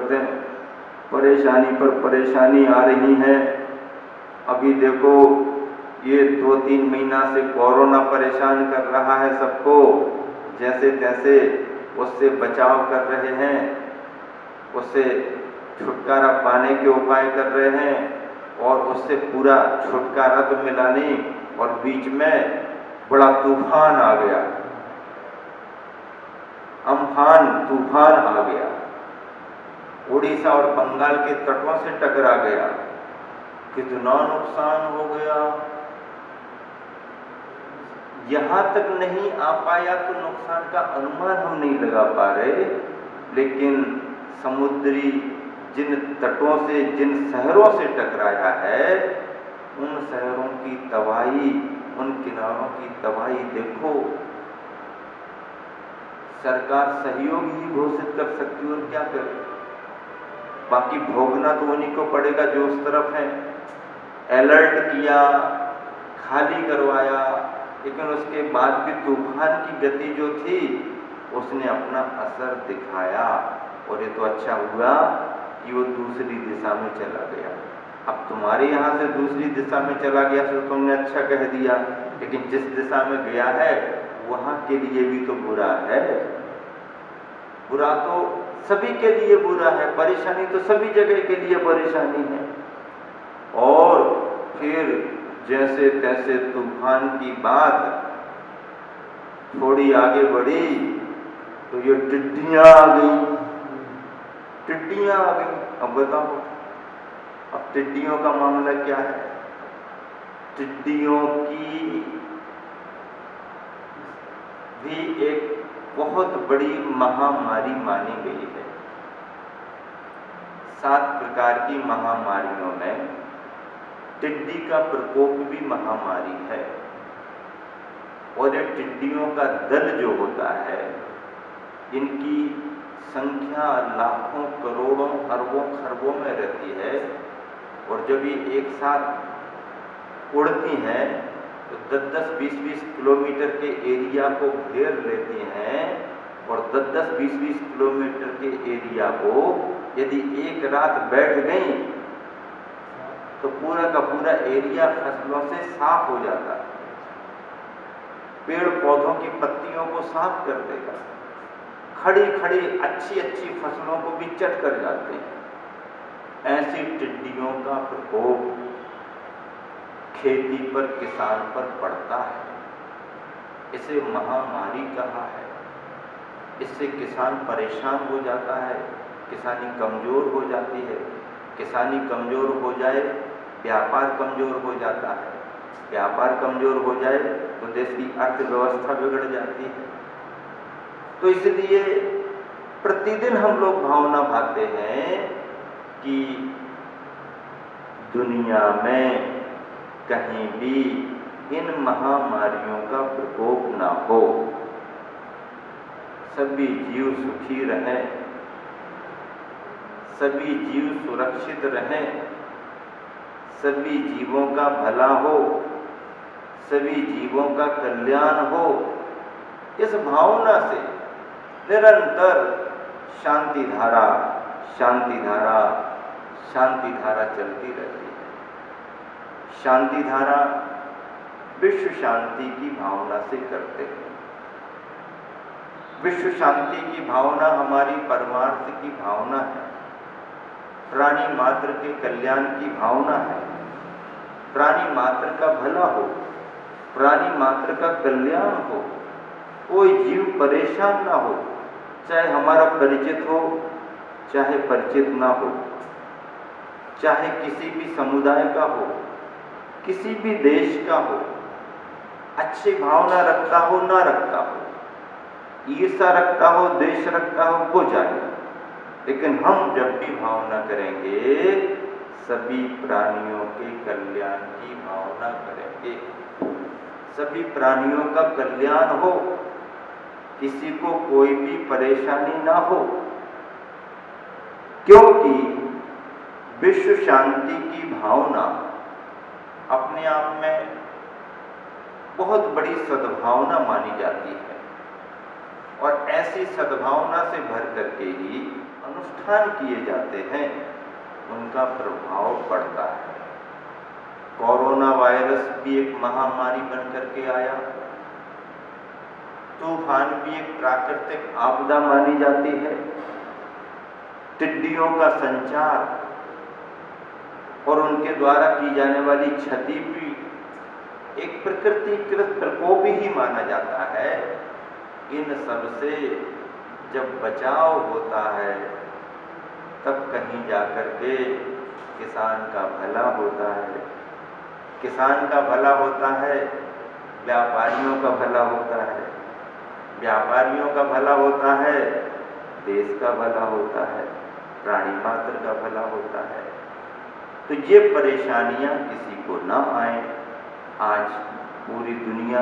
करते हैं, परेशानी पर परेशानी आ रही है। अभी देखो ये 2-3 महीना से कोरोना परेशान कर रहा है सबको, जैसे तैसे उससे बचाव कर रहे हैं, उससे छुटकारा पाने के उपाय कर रहे हैं और उससे पूरा छुटकारा तो मिला नहीं और बीच में बड़ा तूफान आ गया, अम्फान तूफान आ गया, उड़ीसा और बंगाल के तटों से टकरा गया। कितना नुकसान हो गया। यहां तक नहीं आ पाया तो नुकसान का अनुमान हम नहीं लगा पा रहे, लेकिन समुद्री जिन तटों से, जिन शहरों से टकराया है, उन शहरों की तबाही, उन किनारों की तबाही देखो। सरकार सहयोग ही घोषित कर सकती है और क्या करे, बाकी भोगना तो उन्हीं को पड़ेगा जो उस तरफ है। अलर्ट किया, खाली करवाया, लेकिन उसके बाद भी तूफान की गति जो थी उसने अपना असर दिखाया और ये तो अच्छा हुआ कि वो दूसरी दिशा में चला गया। अब तुम्हारे यहाँ से दूसरी दिशा में चला गया तो तुमने अच्छा कह दिया, लेकिन जिस दिशा में गया है वहाँ के लिए भी तो बुरा है। बुरा तो सभी के लिए बुरा है, परेशानी तो सभी जगह के लिए परेशानी है। और फिर जैसे तैसे तूफान की बात थोड़ी आगे बढ़ी तो ये टिड्डियां आ गई, टिड्डियां आ गई। अब बताओ, अब टिड्डियों का मामला क्या है? टिड्डियों की भी एक बहुत बड़ी महामारी मानी गई है। 7 प्रकार की महामारियों में टिड्डी का प्रकोप भी महामारी है। और ये टिड्डियों का दल जो होता है, इनकी संख्या लाखों, करोड़ों, अरबों, खरबों में रहती है और जब ये एक साथ उड़ती हैं तो 10-10, 20-20 किलोमीटर के एरिया को घेर लेती हैं और 10-10, 20-20 किलोमीटर के एरिया को यदि एक रात बैठ गई तो पूरा का पूरा एरिया फसलों से साफ हो जाता है, पेड़ पौधों की पत्तियों को साफ कर देगा, खड़ी खड़ी अच्छी अच्छी फसलों को भी चट कर जाते हैं। ऐसी टिड्डियों का प्रकोप खेती पर, किसान पर पड़ता है। इसे महामारी कहा है। इससे किसान परेशान हो जाता है, किसानी कमजोर हो जाती है। किसानी कमजोर हो जाए, व्यापार कमजोर हो जाता है। व्यापार कमजोर हो जाए तो देश की अर्थव्यवस्था बिगड़ जाती है। तो इसलिए प्रतिदिन हम लोग भावना भाते हैं कि दुनिया में कहीं भी इन महामारियों का प्रकोप ना हो, सभी जीव सुखी रहें, सभी जीव सुरक्षित रहें, सभी जीवों का भला हो, सभी जीवों का कल्याण हो। इस भावना से निरंतर शांति धारा, शांति धारा, शांति धारा चलती रहती है। शांति धारा विश्व शांति की भावना से करते हैं। विश्व शांति की भावना हमारी परमार्थ की भावना है, प्राणी मात्र के कल्याण की भावना है। प्राणी मात्र का भला हो, प्राणी मात्र का कल्याण हो, कोई जीव परेशान ना हो, चाहे हमारा परिचित हो, चाहे परिचित ना हो, चाहे किसी भी समुदाय का हो, किसी भी देश का हो, अच्छी भावना रखता हो ना रखता हो, ईर्ष्या रखता हो, द्वेष रखता हो, वो जाने। लेकिन हम जब भी भावना करेंगे सभी प्राणियों के कल्याण की भावना करेंगे, सभी प्राणियों का कल्याण हो, किसी को कोई भी परेशानी ना हो, क्योंकि विश्व शांति की भावना अपने आप में बहुत बड़ी सद्भावना मानी जाती है और ऐसी सद्भावना से भर करके ही अनुष्ठान किए जाते हैं उनका प्रभाव पड़ता है। कोरोना वायरस भी एक महामारी बन करके आया, तूफान भी एक प्राकृतिक आपदा मानी जाती है, टिड्डियों का संचार और उनके द्वारा की जाने वाली क्षति भी एक प्रकृतिकृत प्रकोप ही माना जाता है। इन सब से जब बचाव होता है तब कहीं जाकर के किसान का भला होता है, किसान का भला होता है, व्यापारियों का भला होता है, व्यापारियों का भला होता है, देश का भला होता है, प्राणी मात्र का भला होता है। तो ये परेशानियां किसी को ना आए। आज पूरी दुनिया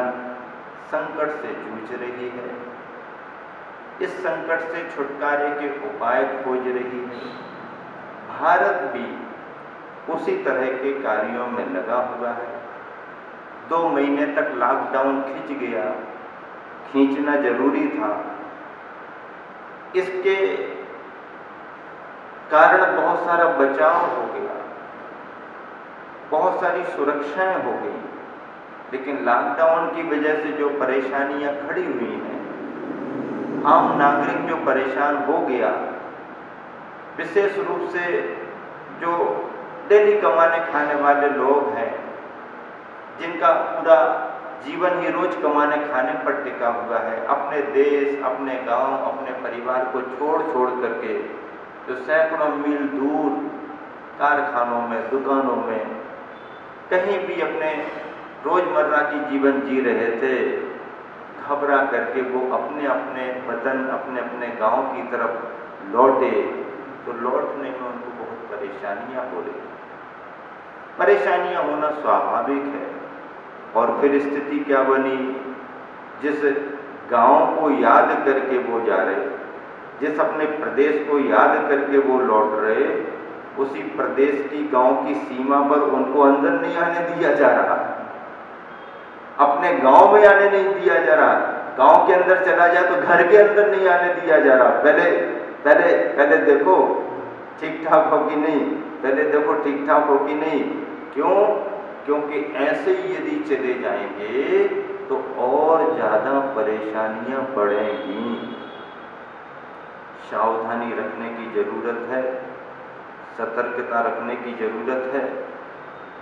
संकट से जूझ रही है, इस संकट से छुटकारे के उपाय खोज रही है। भारत भी उसी तरह के कार्यों में लगा हुआ है। 2 महीने तक लॉकडाउन खिंच गया, खींचना जरूरी था। इसके कारण बहुत सारा बचाव हो गया, बहुत सारी सुरक्षाएं हो गई, लेकिन लॉकडाउन की वजह से जो परेशानियां खड़ी हुई हैं, आम नागरिक जो परेशान हो गया, विशेष रूप से जो डेली कमाने खाने वाले लोग हैं, जिनका पूरा जीवन ही रोज कमाने खाने पर टिका हुआ है, अपने देश, अपने गांव, अपने परिवार को छोड़ करके जो सैकड़ों मील दूर कारखानों में, दुकानों में, कहीं भी अपने रोजमर्रा की जीवन जी रहे थे, घबरा करके वो अपने अपने वतन, अपने अपने गांव की तरफ लौटे, तो लौटने में उनको बहुत परेशानियां हो रही। परेशानियां होना स्वाभाविक है। और फिर स्थिति क्या बनी, जिस गांव को याद करके वो जा रहे, जिस अपने प्रदेश को याद करके वो लौट रहे, उसी प्रदेश की गांव की सीमा पर उनको अंदर नहीं आने दिया जा रहा, अपने गांव में आने नहीं दिया जा रहा। गांव के अंदर चला जाए तो घर के अंदर नहीं आने दिया जा रहा। पहले देखो ठीक ठाक हो कि नहीं, पहले देखो ठीक ठाक हो कि नहीं। क्यों? क्योंकि ऐसे ही यदि चले जाएंगे तो और ज्यादा परेशानियां बढ़ेंगी। सावधानी रखने की जरूरत है, सतर्कता रखने की जरूरत है।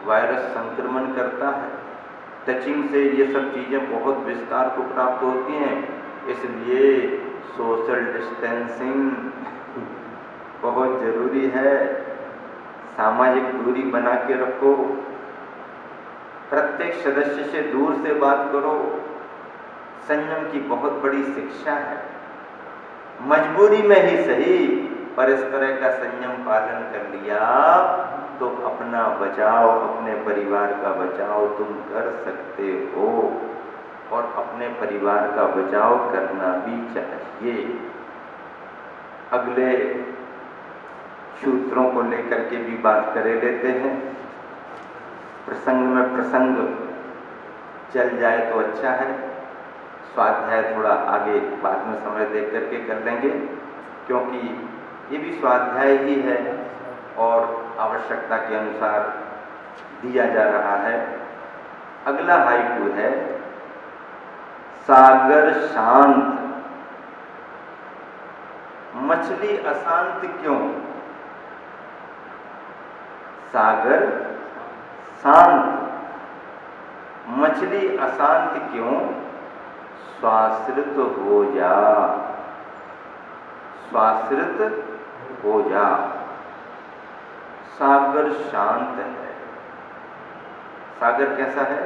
वायरस संक्रमण करता है, टचिंग से ये सब चीज़ें बहुत विस्तार को प्राप्त होती हैं, इसलिए सोशल डिस्टेंसिंग बहुत ज़रूरी है। सामाजिक दूरी बना के रखो, प्रत्येक सदस्य से दूर से बात करो। संयम की बहुत बड़ी शिक्षा है। मजबूरी में ही सही, पर इस तरह का संयम पालन कर लिया तो अपना बचाव, अपने परिवार का बचाव तुम कर सकते हो, और अपने परिवार का बचाव करना भी चाहिए। अगले सूत्रों को लेकर के भी बात कर लेते हैं। प्रसंग में प्रसंग चल जाए तो अच्छा है। स्वाध्याय थोड़ा आगे बाद में समय देख करके कर लेंगे, क्योंकि ये भी स्वाध्याय ही है और आवश्यकता के अनुसार दिया जा रहा है। अगला हाइकू है, सागर शांत, मछली अशांत क्यों? सागर शांत, मछली अशांत क्यों? स्वाश्रित हो जा, स्वाश्रित हो जा। सागर शांत है। सागर कैसा है?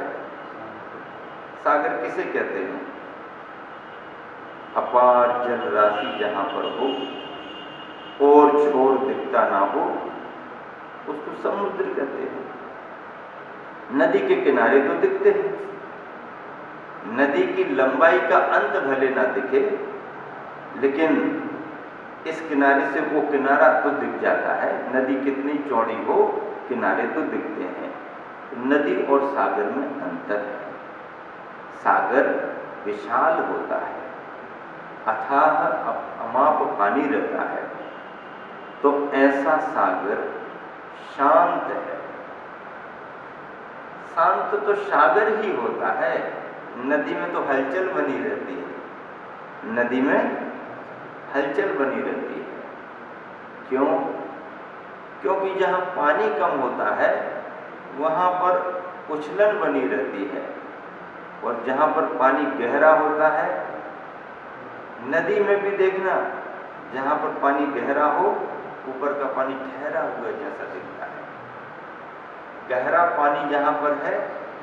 सागर किसे कहते हैं? अपार जल राशि जहां पर हो और छोर दिखता ना हो, उसको समुद्र कहते हैं। नदी के किनारे तो दिखते हैं, नदी की लंबाई का अंत भले ना दिखे, लेकिन इस किनारे से वो किनारा तो दिख जाता है। नदी कितनी चौड़ी हो, किनारे तो दिखते हैं। नदी और सागर में अंतर है। सागर विशाल होता है, अथाह अमाप पानी रहता है, तो ऐसा सागर शांत है। शांत तो सागर ही होता है। नदी में तो हलचल बनी रहती है, नदी में हलचल बनी रहती है। क्यों? क्योंकि जहाँ पानी कम होता है वहाँ पर उछलन बनी रहती है, और जहाँ पर पानी गहरा होता है, नदी में भी देखना, जहाँ पर पानी गहरा हो ऊपर का पानी ठहरा हुआ जैसा दिखता है। गहरा पानी जहाँ पर है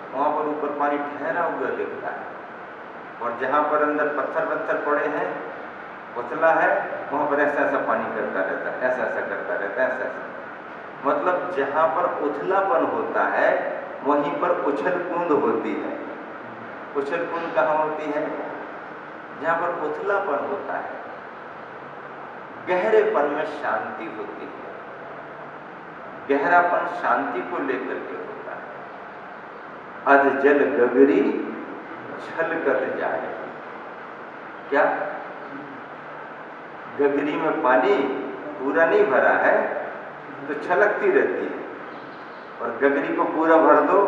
वहाँ पर ऊपर पानी ठहरा हुआ दिखता है, और जहाँ पर अंदर पत्थर पत्थर पड़े हैं, उथला है, वहाँ पर ऐसा ऐसा पानी करता रहता है, ऐसा ऐसा करता रहता है, ऐसा ऐसा। मतलब जहाँ पर उथलापन होता है वहीं पर उछल कूद होती है। उछल कूद कहाँ होती है? जहाँ पर उथलापन होता है। गहरेपन में शांति होती है। गहरापन शांति को लेकर के होता है। अध जल गगरी छलकत जाए। क्या? गगरी में पानी पूरा नहीं भरा है तो छलकती रहती है, और गगरी को पूरा भर दो,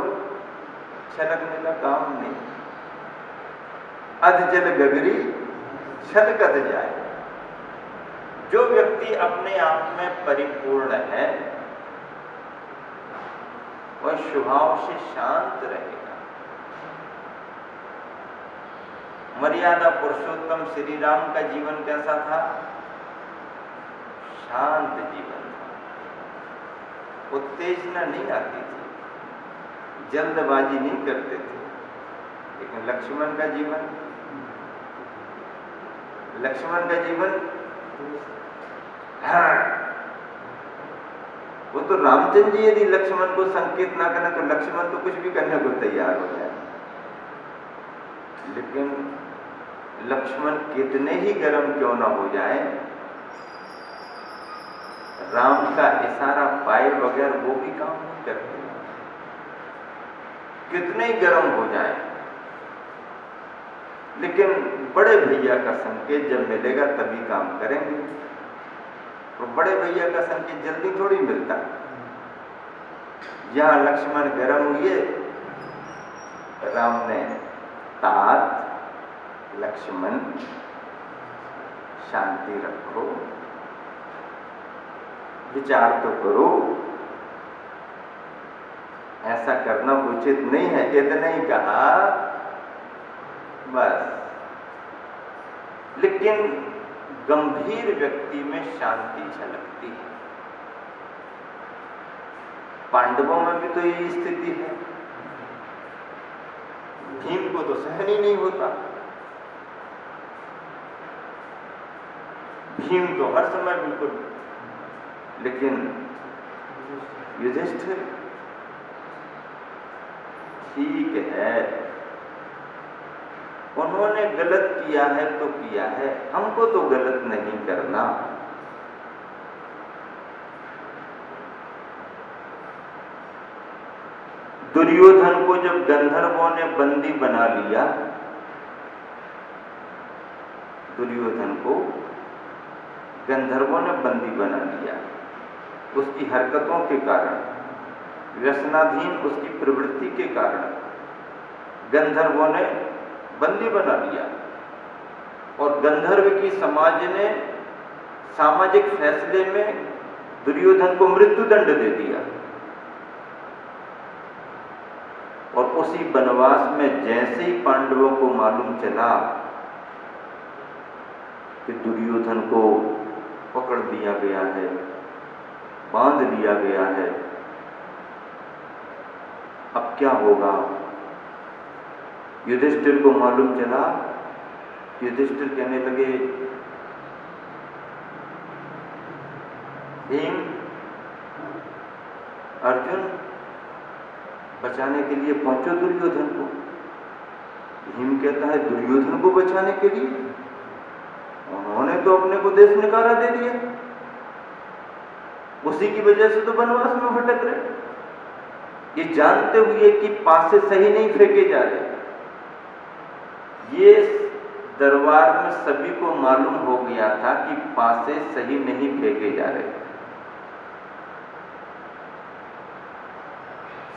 छलकने का काम नहीं। अध जल गगरी छलकत जाए। जो व्यक्ति अपने आप में परिपूर्ण है वह स्वभाव से शांत रहेगा। मर्यादा पुरुषोत्तम श्री राम का जीवन कैसा था? शांत जीवन था। उत्तेजना नहीं आती थी, जल्दबाजी नहीं करते थे। लेकिन लक्ष्मण का जीवन हाँ, वो तो रामचंद्र जी यदि लक्ष्मण को संकेत ना करें तो लक्ष्मण तो कुछ भी करने को तैयार हो जाए। लेकिन लक्ष्मण कितने ही गर्म क्यों ना हो जाए, राम का इशारा पाए बगैर वो भी काम नहीं करते। कितने ही गर्म हो जाए, लेकिन बड़े भैया का संकेत जब मिलेगा तभी काम करेंगे। तो बड़े भैया का संकेत जल्दी थोड़ी मिलता। यहां लक्ष्मण गर्म हुए, राम ने तात लक्ष्मण शांति रखो, विचार तो करो, ऐसा करना उचित नहीं है। इतना ही कहा बस। लेकिन गंभीर व्यक्ति में शांति झलकती है। पांडवों में भी तो यही स्थिति है। भीम को तो सहन ही नहीं होता। भीम तो हर समय बिल्कुल, लेकिन युधिष्ठिर ठीक है, उन्होंने गलत किया है तो किया है, हमको तो गलत नहीं करना। दुर्योधन को जब गंधर्वों ने बंदी बना लिया, दुर्योधन को गंधर्वों ने बंदी बना लिया, उसकी हरकतों के कारण, व्यसनाधीन उसकी प्रवृत्ति के कारण गंधर्वों ने बंदी बना लिया, और गंधर्व की समाज ने सामाजिक फैसले में दुर्योधन को मृत्युदंड दे दिया। और उसी वनवास में जैसे ही पांडवों को मालूम चला कि दुर्योधन को पकड़ लिया गया है, बांध लिया गया है, अब क्या होगा? युधिष्ठिर को मालूम चला। युधिष्ठिर कहने लगे, भीम, अर्जुन बचाने के लिए पहुंचो दुर्योधन को। भीम कहता है, दुर्योधन को बचाने के लिए? उन्होंने तो अपने को देश निकारा दे दिया, उसी की वजह से तो वनवास में भटक रहे। ये जानते हुए कि पासे सही नहीं फेंके जा रहे। ये दरबार में सभी को मालूम हो गया था कि पासे सही नहीं फेंके जा रहे।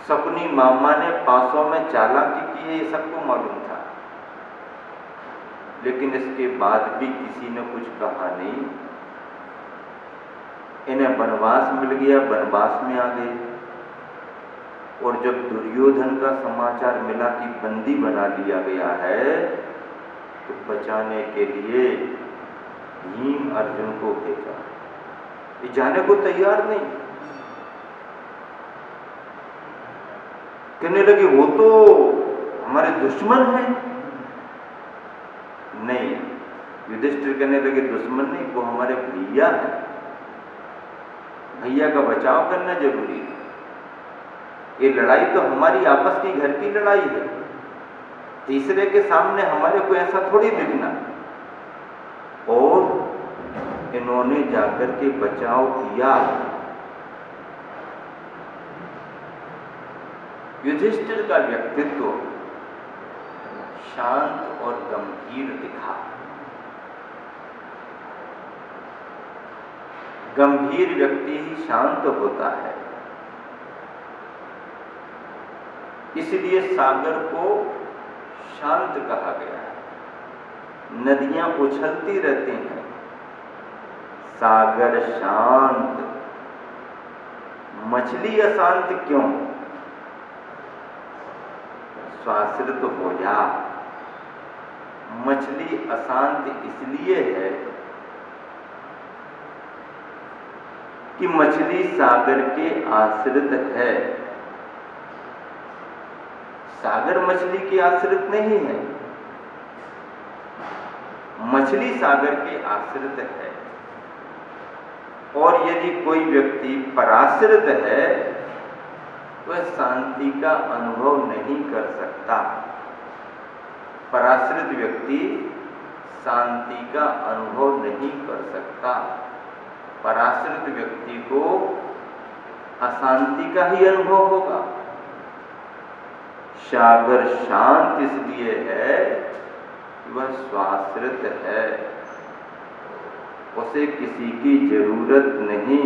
सपनी मामा ने पासों में चालाकी की है, ये सबको मालूम था, लेकिन इसके बाद भी किसी ने कुछ कहा नहीं। इन्हें वनवास मिल गया, वनवास में आ गए। और जब दुर्योधन का समाचार मिला कि बंदी बना लिया गया है, तो बचाने के लिए भीम अर्जुन को भेजा। ये जाने को तैयार नहीं, कहने लगे वो तो हमारे दुश्मन हैं। नहीं, युधिष्ठिर कहने लगे दुश्मन नहीं, वो हमारे भैया हैं, भैया का बचाव करना जरूरी है। ये लड़ाई तो हमारी आपस की घर की लड़ाई है, तीसरे के सामने हमारे को ऐसा थोड़ी दिखना। और इन्होंने जाकर के बचाव किया। युधिष्ठिर का व्यक्तित्व शांत और गंभीर दिखा। गंभीर व्यक्ति ही शांत होता है, इसलिए सागर को शांत कहा गया है। नदियां उछलती रहती हैं, सागर शांत। मछली अशांत क्यों? स्वाश्रित हो जा। मछली अशांत इसलिए है कि मछली सागर के आश्रित है। सागर मछली के आश्रित नहीं है, मछली सागर के आश्रित है। और यदि कोई व्यक्ति पराश्रित है तो वह शांति का अनुभव नहीं कर सकता। पराश्रित व्यक्ति शांति का अनुभव नहीं कर सकता। पराश्रित व्यक्ति को अशांति का ही अनुभव होगा। सागर शांत इसलिए है कि वह स्वाश्रित है, उसे किसी की जरूरत नहीं।